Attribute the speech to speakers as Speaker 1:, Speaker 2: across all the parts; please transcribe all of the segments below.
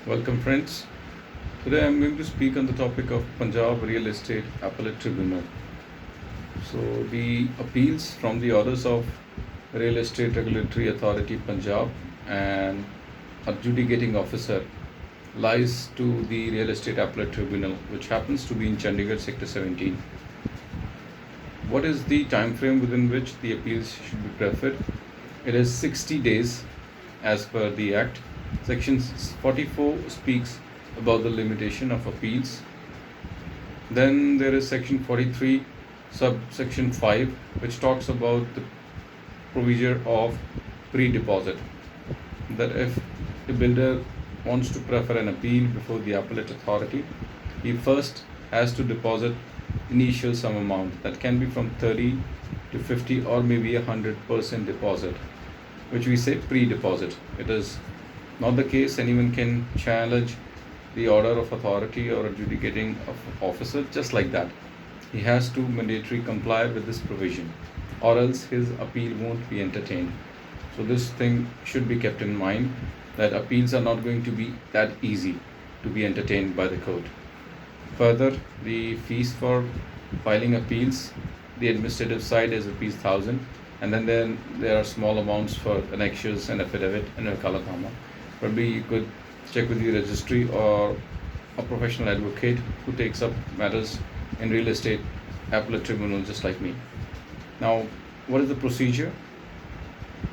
Speaker 1: Welcome, friends. Today I'm going to speak on the topic of Punjab Real Estate Appellate Tribunal. So, the appeals from the orders of Real Estate Regulatory Authority Punjab and adjudicating officer lies to the Real Estate Appellate Tribunal, which happens to be in Chandigarh Sector 17. What is the time frame within which the appeals should be preferred? It is 60 days as per the Act. Section 44 speaks about the limitation of appeals. Then there is Section 43, subsection 5, which talks about the provision of pre-deposit. That if a builder wants to prefer an appeal before the appellate authority, he first has to deposit initial sum amount that can be from 30 to 50 or maybe 100% deposit, which we say pre-deposit. It is not the case anyone can challenge the order of authority or adjudicating officer just like that. He has to mandatorily comply with this provision, or else his appeal won't be entertained. So this thing should be kept in mind, that appeals are not going to be that easy to be entertained by the court. Further, the fees for filing appeals, the administrative side is Rs 1,000, and then there are small amounts for annexures and affidavit and wakalatnama. Probably you could check with the registry or a professional advocate who takes up matters in real estate appellate tribunal just like me. Now, what is the procedure?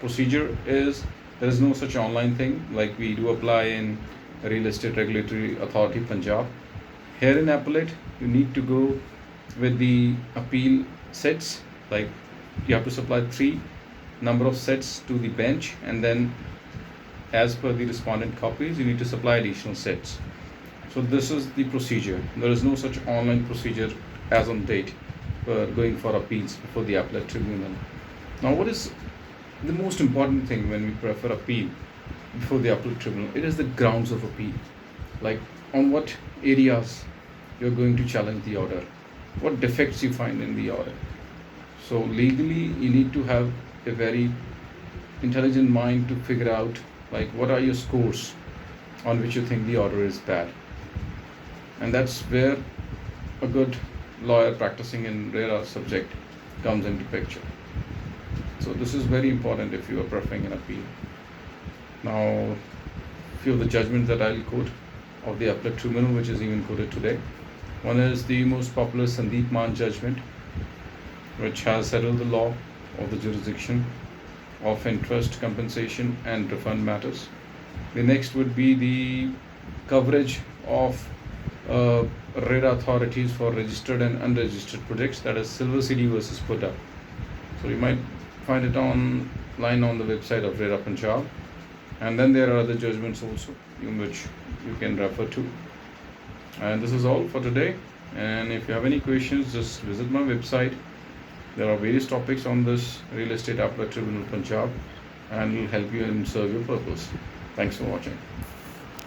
Speaker 1: Procedure is, there is no such online thing like we do apply in Real Estate Regulatory Authority Punjab. Here in appellate, you need to go with the appeal sets, like you have to supply 3 number of sets to the bench, and then as per the respondent copies, you need to supply additional sets. So this is the procedure. There is no such online procedure as on date for going for appeals before the appellate tribunal. Now, what is the most important thing when we prefer appeal before the appellate tribunal? It is the grounds of appeal, like on what areas you're going to challenge the order, what defects you find in the order. So legally, you need to have a very intelligent mind to figure out like what are your scores on which you think the order is bad. And that's where a good lawyer practicing in RERA subject comes into picture. So this is very important if you are preferring an appeal. Now, few of the judgments that I'll quote of the appellate tribunal, which is even quoted today. One is the most popular Sandeep Maan judgment, which has settled the law of the jurisdiction of interest, compensation and refund matters. The next would be the coverage of RERA authorities for registered and unregistered projects, that is Silver City versus Putta. So you might find it online on the website of RERA Punjab. And then there are other judgments also in which you can refer to. And this is all for today. And if you have any questions, just visit my website. There are various topics on this Real Estate Appellate Tribunal Punjab, and will help you and serve your purpose. Thanks for watching.